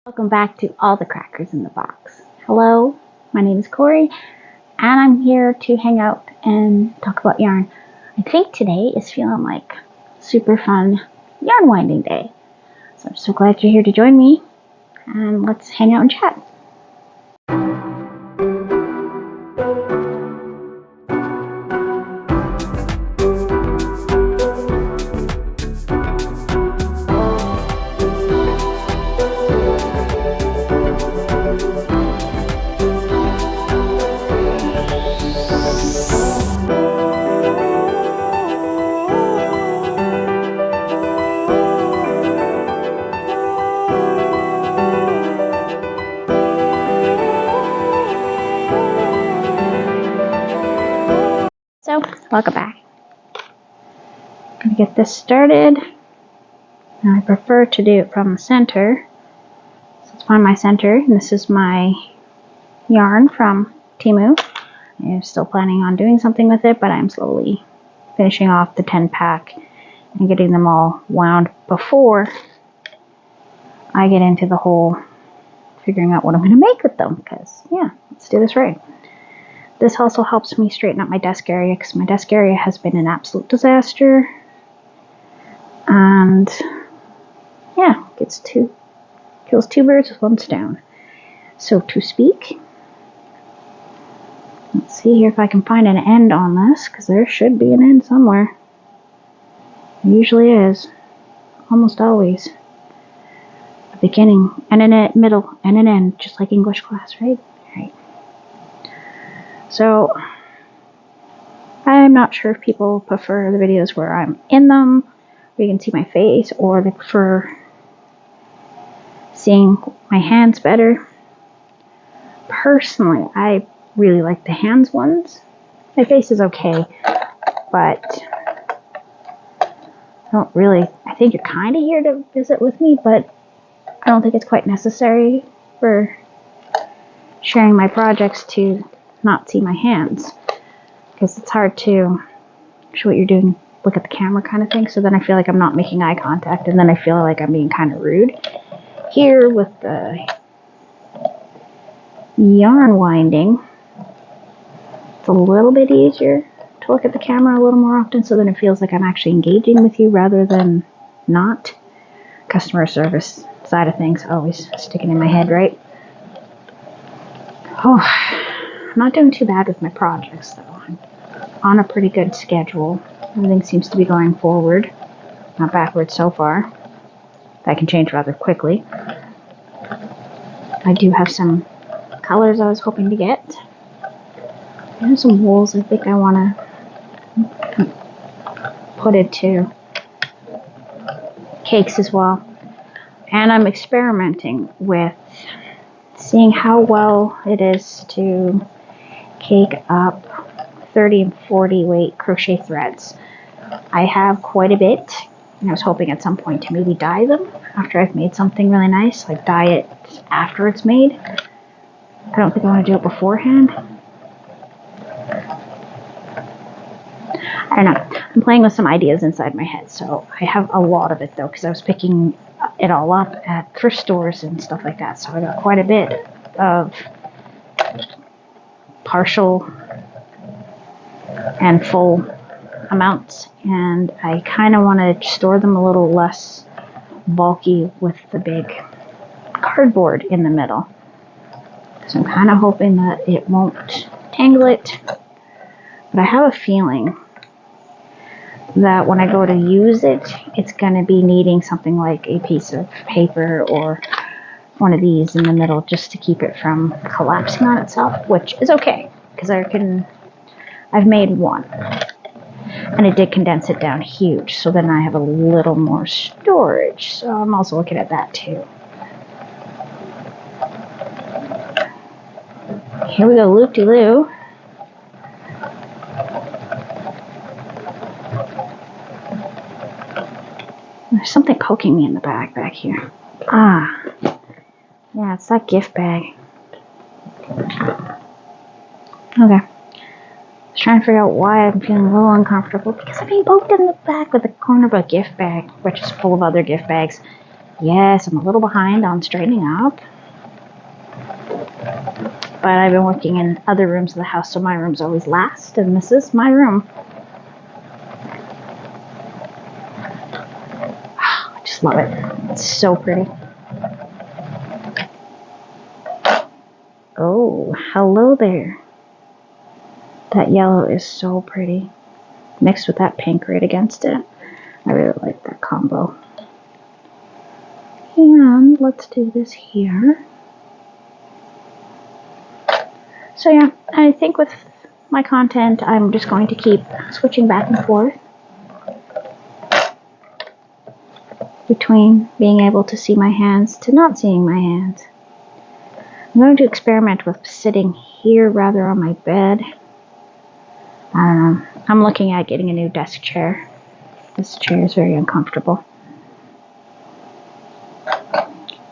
Welcome back to All the Crackers in the Box. Hello, my name is Corey, and I'm here to hang out and talk about yarn. I think today is feeling like super fun yarn winding day. So I'm so glad you're here to join me, and let's hang out and chat. So, welcome back. I'm going to get this started. Now I prefer to do it from the center. So let's find my center, and this is my yarn from Tame. I'm still planning on doing something with it, but I'm slowly finishing off the 10 pack and getting them all wound before I get into the whole figuring out what I'm going to make with them, because yeah, let's do this right. This also helps me straighten up my desk area, because my desk area has been an absolute disaster, and yeah, kills two birds with one stone, so to speak. Let's see here if I can find an end on this, because there should be an end somewhere. There usually is, almost always. A beginning and a middle and an end, just like English class, right? Right. So I'm not sure if people prefer the videos where I'm in them, where you can see my face, or they prefer seeing my hands better. Personally, I really like the hands ones. My face is okay, but I think you're kind of here to visit with me, but I don't think it's quite necessary for sharing my projects to not see my hands, because it's hard to show what you're doing, look at the camera kind of thing, so then I feel like I'm not making eye contact, and then I feel like I'm being kind of rude. Here with the yarn winding, it's a little bit easier to look at the camera a little more often, so then it feels like I'm actually engaging with you rather than not. Customer service side of things always sticking in my head, right? Oh, I'm not doing too bad with my projects, though. I'm on a pretty good schedule. Everything seems to be going forward, not backwards so far. That can change rather quickly. I do have some colors I was hoping to get. There's some wools I think I want to put into cakes as well. And I'm experimenting with seeing how well it is to cake up 30 and 40 weight crochet threads. I have quite a bit, and I was hoping at some point to maybe dye them after I've made something really nice, like dye it after it's made. I don't think I want to do it beforehand. I don't know. I'm playing with some ideas inside my head, so I have a lot of it though, because I was picking it all up at thrift stores and stuff like that, so I got quite a bit of partial and full amounts, and I kind of want to store them a little less bulky with the big cardboard in the middle. So I'm kind of hoping that it won't tangle it, but I have a feeling that when I go to use it, it's going to be needing something like a piece of paper or one of these in the middle just to keep it from collapsing on itself, which is okay, because I've made one, and it did condense it down huge, so then I have a little more storage, so I'm also looking at that too. Here we go, loop-de-loo. There's something poking me in the back here. Ah, yeah, it's that gift bag. Okay. I was trying to figure out why I'm feeling a little uncomfortable, because I'm being poked in the back with the corner of a gift bag, which is full of other gift bags. Yes, I'm a little behind on straightening up. But I've been working in other rooms of the house, so my room's always last, and this is my room. I just love it. It's so pretty. Oh, hello there. That yellow is so pretty. Mixed with that pink right against it. I really like that combo. And let's do this here. So yeah, I think with my content, I'm just going to keep switching back and forth between being able to see my hands to not seeing my hands. I'm going to experiment with sitting here rather on my bed. I don't know. I'm looking at getting a new desk chair. This chair is very uncomfortable.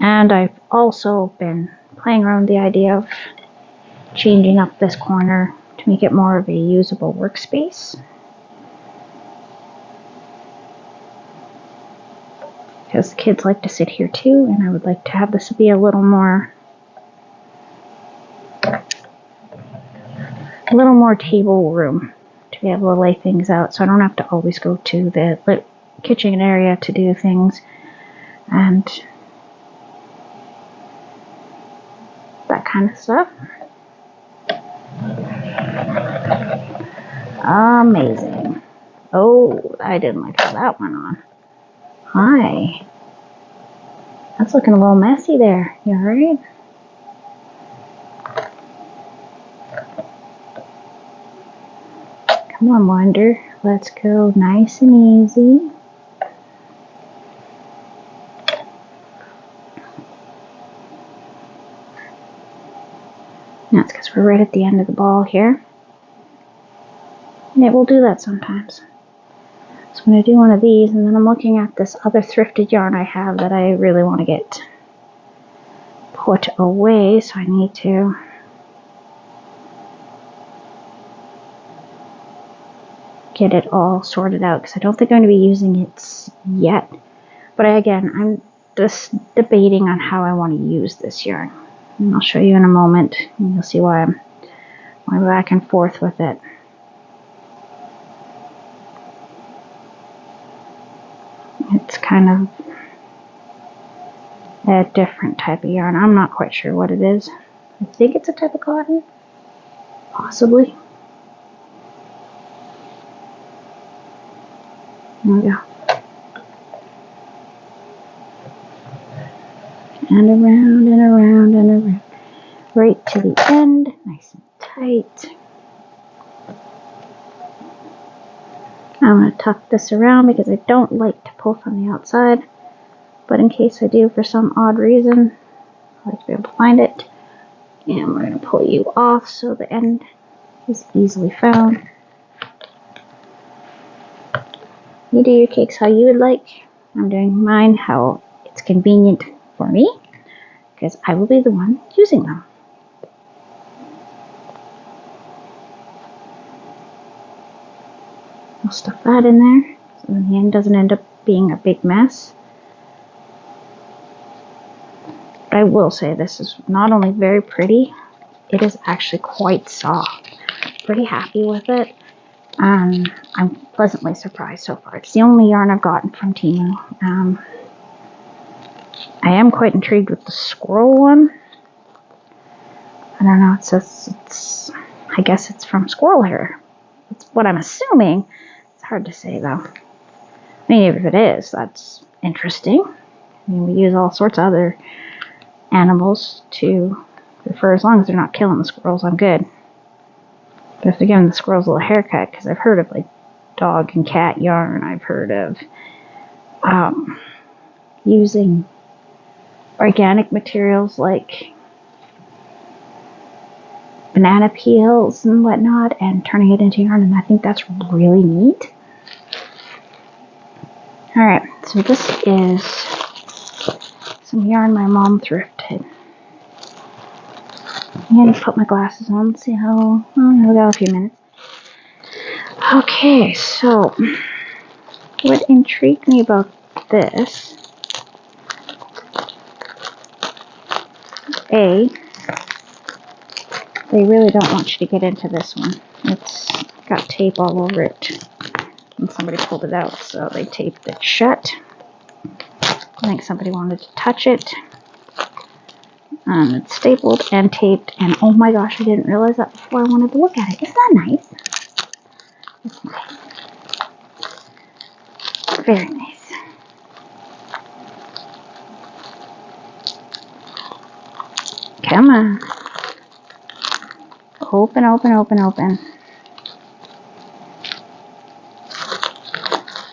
And I've also been playing around with the idea of changing up this corner to make it more of a usable workspace. Because the kids like to sit here too, and I would like to have this be a little more table room to be able to lay things out, so I don't have to always go to the kitchen area to do things and that kind of stuff. Amazing. Oh, I didn't like how that went on. Hi. That's looking a little messy there. You alright? Come on, Wonder. Let's go nice and easy. That's because we're right at the end of the ball here. And it will do that sometimes. So I'm going to do one of these, and then I'm looking at this other thrifted yarn I have that I really want to get put away, so I need to get it all sorted out because I don't think I'm going to be using it yet. But again, I'm just debating on how I want to use this yarn. And I'll show you in a moment, and you'll see why I'm back and forth with it. It's kind of a different type of yarn. I'm not quite sure what it is. I think it's a type of cotton, possibly. There we go. And around and around and around. Right to the end, nice and tight. I'm going to tuck this around because I don't like to pull from the outside. But in case I do for some odd reason, I like to be able to find it. And we're going to pull you off so the end is easily found. You do your cakes how you would like. I'm doing mine how it's convenient for me because I will be the one using them. I'll stuff that in there so the end doesn't end up being a big mess. But I will say this is not only very pretty, it is actually quite soft. Pretty happy with it. I'm pleasantly surprised so far. It's the only yarn I've gotten from Temu. I am quite intrigued with the squirrel one. I don't know, it says I guess it's from squirrel hair. It's what I'm assuming. It's hard to say though. I mean, if it is, that's interesting. I mean, we use all sorts of other animals for as long as they're not killing the squirrels, I'm good. But if they're giving the squirrels a little haircut, because I've heard of like dog and cat yarn, I've heard of using organic materials like banana peels and whatnot and turning it into yarn, and I think that's really neat. Alright, so this is some yarn my mom thrifted. I'm going to put my glasses on, see how, we got a few minutes. Okay, so what intrigued me about this they really don't want you to get into this one. It's got tape all over it. And somebody pulled it out, so they taped it shut. I think somebody wanted to touch it. It's stapled and taped, and oh my gosh, I didn't realize that before I wanted to look at it. Isn't that nice? It's nice. Very nice. Come on. Open, open, open, open.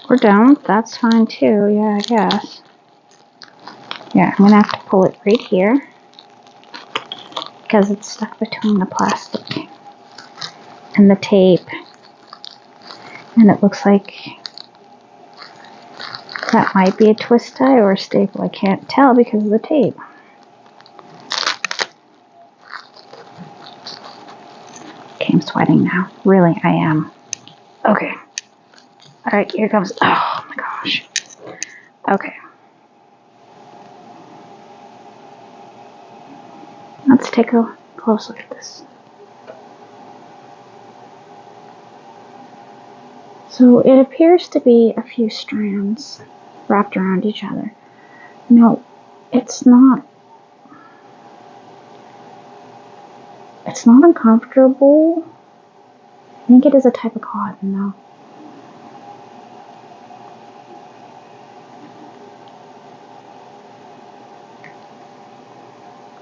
Or don't. That's fine too. Yeah, I guess. Yeah, I'm going to have to pull it right here because it's stuck between the plastic and the tape. And it looks like that might be a twist tie or a staple. I can't tell because of the tape. Okay, I'm sweating now. Really, I am. Okay. Alright, here comes. Oh my gosh. Okay. Let's take a close look at this. So it appears to be a few strands wrapped around each other. No, it's not. It's not uncomfortable. I think it is a type of cotton though.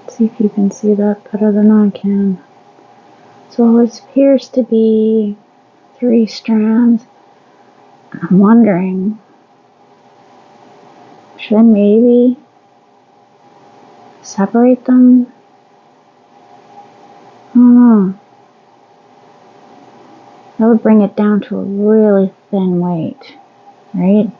Let's see if you can see that better than I can. So it appears to be 3 strands. I'm wondering, should I maybe separate them? I don't know. That would bring it down to a really thin weight, right?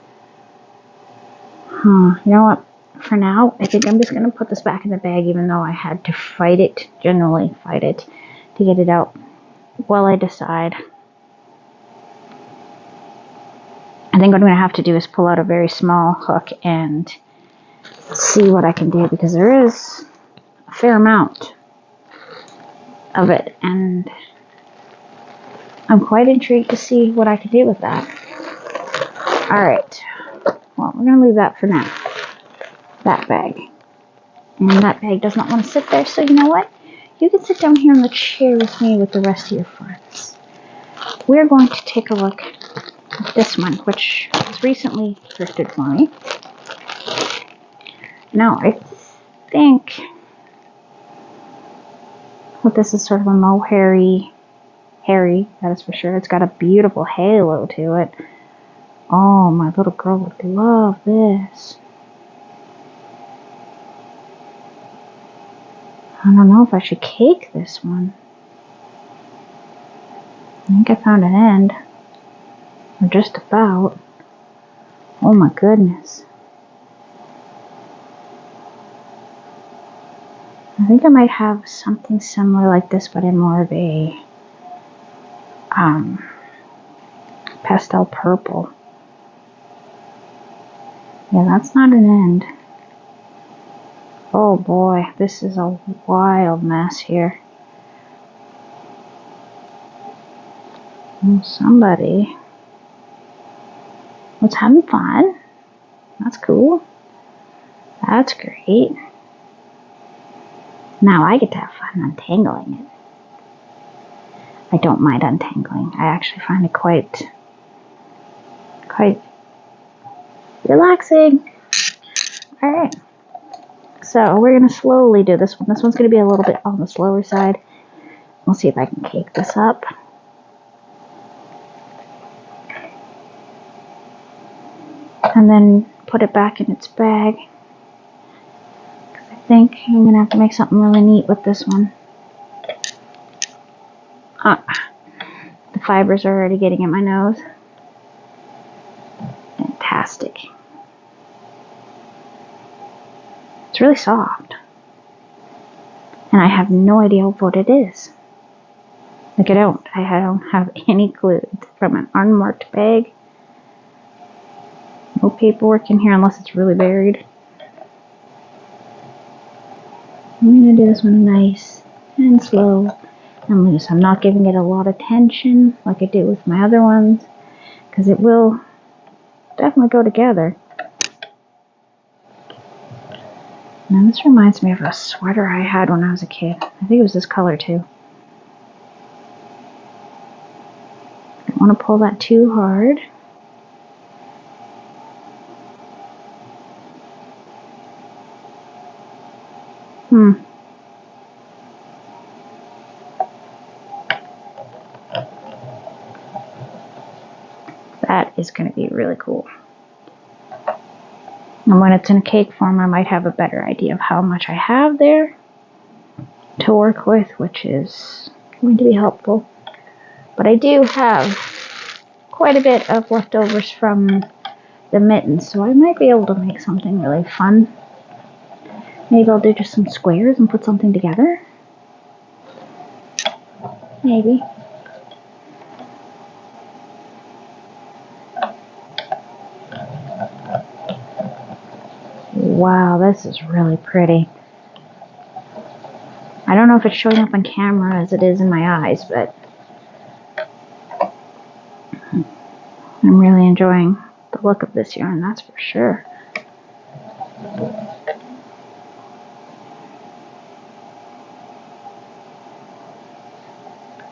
You know what? For now, I think I'm just going to put this back in the bag, even though I had to fight it, generally fight it, to get it out while I decide. I think what I'm going to have to do is pull out a very small hook and see what I can do, because there is a fair amount of it, and I'm quite intrigued to see what I can do with that. Alright, well, we're going to leave that for now. That bag. And that bag does not want to sit there, so you know what? You can sit down here on the chair with me with the rest of your friends. We're going to take a look at this one, which was recently thrifted for me. Now, I think that this is sort of a mohairy, that is for sure. It's got a beautiful halo to it. Oh, my little girl would love this. I don't know if I should cake this one. I think I found an end. Or just about. Oh my goodness. I think I might have something similar like this, but in more of a pastel purple. Yeah, that's not an end. Oh boy, this is a wild mess here. Somebody was having fun. That's cool. That's great. Now I get to have fun untangling it. I don't mind untangling. I actually find it quite relaxing. Alright. So we're going to slowly do this one. This one's going to be a little bit on the slower side. We'll see if I can cake this up. And then put it back in its bag. Because I think I'm going to have to make something really neat with this one. The fibers are already getting in my nose. Fantastic. It's really soft. And I have no idea what it is. Like I don't have any clue. It's from an unmarked bag. No paperwork in here unless it's really buried. I'm going to do this one nice and slow and loose. I'm not giving it a lot of tension like I did with my other ones, because it will definitely go together. Now this reminds me of a sweater I had when I was a kid. I think it was this color too. Don't want to pull that too hard. That is going to be really cool. And when it's in cake form, I might have a better idea of how much I have there to work with, which is going to be helpful. But I do have quite a bit of leftovers from the mittens, so I might be able to make something really fun. Maybe I'll do just some squares and put something together. Maybe. Wow, this is really pretty. I don't know if it's showing up on camera as it is in my eyes, but I'm really enjoying the look of this yarn, that's for sure.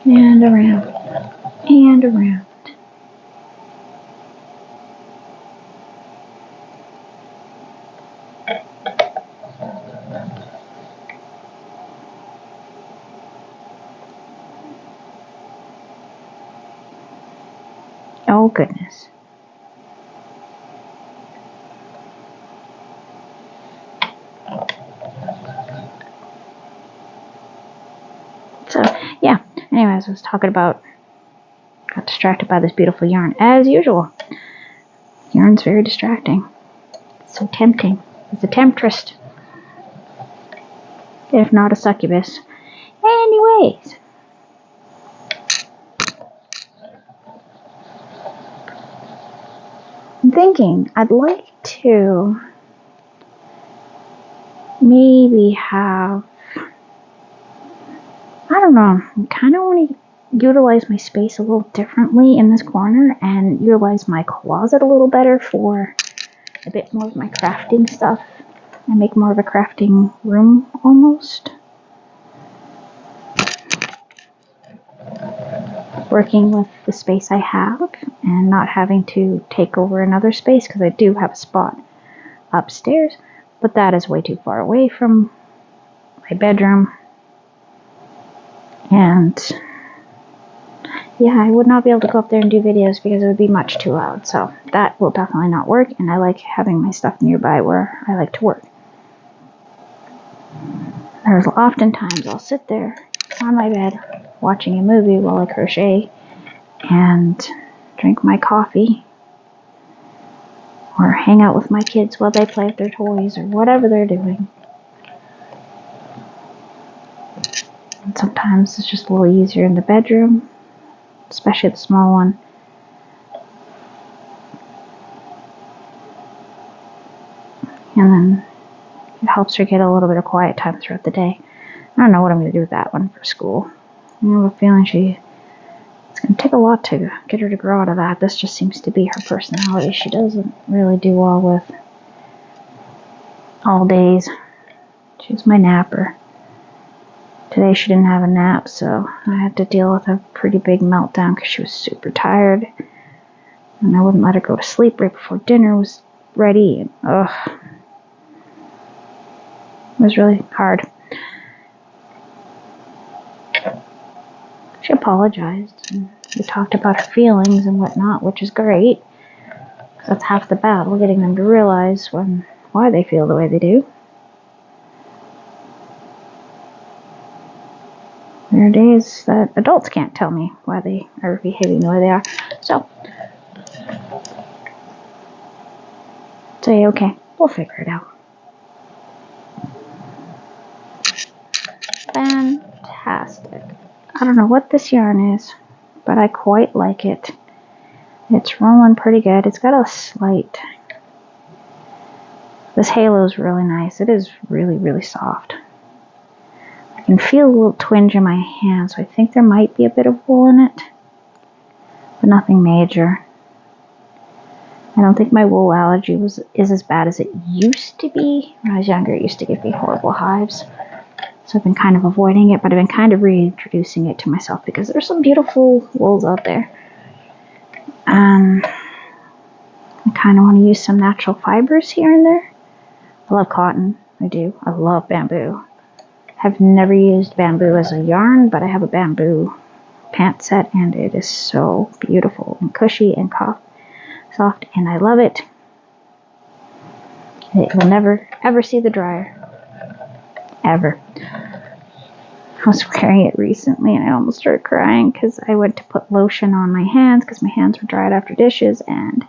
And around, and around. Oh goodness. So yeah, anyways, I was talking about, got distracted by this beautiful yarn as usual. Yarn's very distracting. It's so tempting. It's a temptress, if not a succubus. Anyways. I'm thinking I'd like to maybe have, I don't know, I kind of want to utilize my space a little differently in this corner and utilize my closet a little better for a bit more of my crafting stuff and make more of a crafting room almost. Working with the space I have and not having to take over another space, because I do have a spot upstairs, but that is way too far away from my bedroom. And yeah, I would not be able to go up there and do videos because it would be much too loud. So that will definitely not work. And I like having my stuff nearby where I like to work. There's oftentimes I'll sit there on my bed watching a movie while I crochet and drink my coffee or hang out with my kids while they play with their toys or whatever they're doing. And sometimes it's just a little easier in the bedroom, especially the small one. And then it helps her get a little bit of quiet time throughout the day. I don't know what I'm going to do with that one for school. I have a feeling it's going to take a lot to get her to grow out of that. This just seems to be her personality. She doesn't really do well with all days. She's my napper. Today she didn't have a nap, so I had to deal with a pretty big meltdown because she was super tired. And I wouldn't let her go to sleep right before dinner was ready. And, ugh. It was really hard. She apologized, and we talked about her feelings and whatnot, which is great. That's half the battle, getting them to realize why they feel the way they do. There are days that adults can't tell me why they are behaving the way they are. So, say, okay, we'll figure it out. Fantastic. I don't know what this yarn is, but I quite like it. It's rolling pretty good. It's got a slight... This halo is really nice. It is really, really soft. I can feel a little twinge in my hand, so I think there might be a bit of wool in it, but nothing major. I don't think my wool allergy is as bad as it used to be. When I was younger, it used to give me horrible hives. So I've been kind of avoiding it, but I've been kind of reintroducing it to myself because there's some beautiful wools out there. I kind of want to use some natural fibers here and there. I love cotton. I do. I love bamboo. I've never used bamboo as a yarn, but I have a bamboo pant set, and it is so beautiful and cushy and soft, and I love it. It will never, ever see the dryer. Ever. I was wearing it recently, and I almost started crying because I went to put lotion on my hands because my hands were dried after dishes, and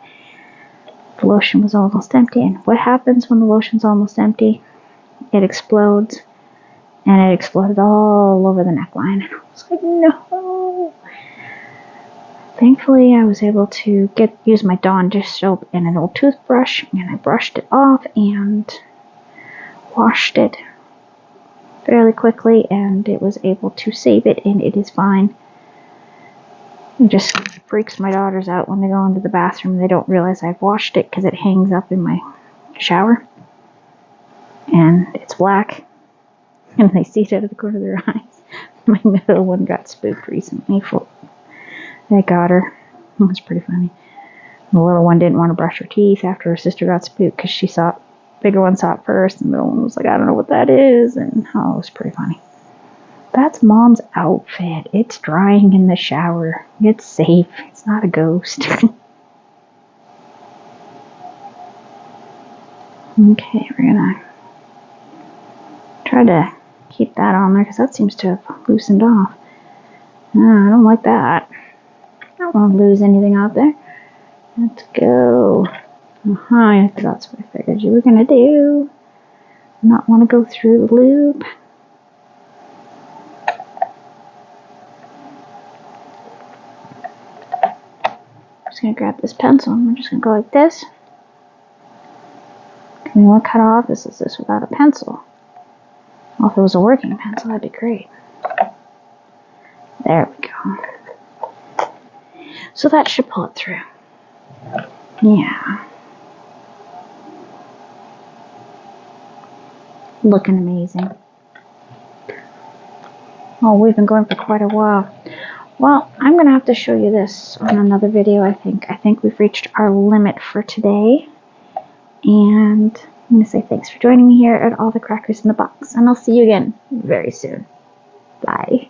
the lotion was almost empty. And what happens when the lotion's almost empty? It explodes, and it exploded all over the neckline. I was like, no. Thankfully, I was able to use my Dawn dish soap and an old toothbrush, and I brushed it off and washed it fairly quickly, and it was able to save it, and it is fine. It just freaks my daughters out when they go into the bathroom. They don't realize I've washed it because it hangs up in my shower, and it's black, and they see it out of the corner of their eyes. My middle one got spooked recently. I got her. It was pretty funny. The little one didn't want to brush her teeth after her sister got spooked because she saw it. Bigger one saw it first, and the middle one was like, I don't know what that is, and oh, it was pretty funny. That's Mom's outfit. It's drying in the shower. It's safe. It's not a ghost. Okay, we're gonna try to keep that on there because that seems to have loosened off. I don't like that. I don't want to lose anything out there. Let's go. That's what I figured you were gonna do. Not want to go through the loop. I'm just gonna grab this pencil and we're just gonna go like this. And you want to cut off? This is this without a pencil. Well, if it was a working pencil, that'd be great. There we go. So that should pull it through. Yeah. Looking amazing. Oh, we've been going for quite a while. Well, I'm going to have to show you this on another video, I think. I think we've reached our limit for today. And I'm going to say thanks for joining me here at All the Crackers in the Box. And I'll see you again very soon. Bye.